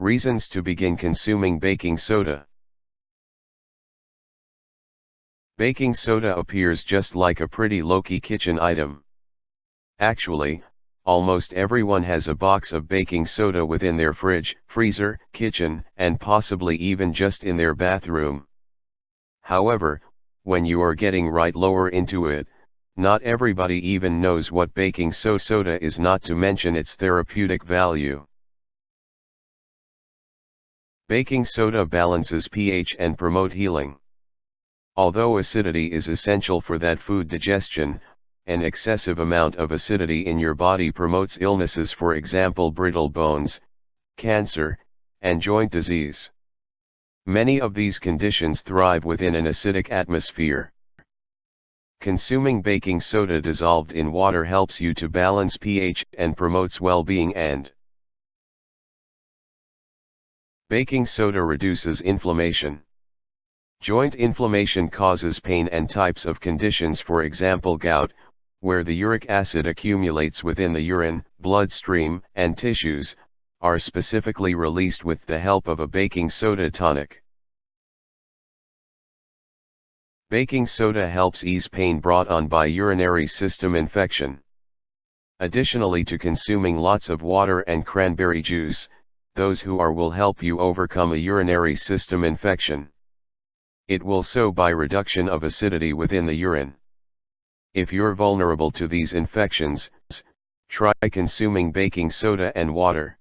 Reasons to begin consuming baking soda. Baking soda appears just like a pretty low-key kitchen item. Actually, almost everyone has a box of baking soda within their fridge, freezer, kitchen, and possibly even just in their bathroom. However, when you are getting right lower into it, not everybody even knows what baking soda is, not to mention its therapeutic value. Baking soda balances pH and promote healing. Although acidity is essential for that food digestion, an excessive amount of acidity in your body promotes illnesses, for example brittle bones, cancer, and joint disease. Many of these conditions thrive within an acidic atmosphere. Consuming baking soda dissolved in water helps you to balance pH and promotes well-being. And baking soda reduces inflammation. Joint inflammation causes pain, and types of conditions, for example gout, where the uric acid accumulates within the urine, bloodstream, and tissues, are specifically released with the help of a baking soda tonic. Baking soda helps ease pain brought on by urinary system infection. Additionally to consuming lots of water and cranberry juice, those who are will help you overcome a urinary system infection. It will so by reduction of acidity within the urine. If you're vulnerable to these infections, try consuming baking soda and water.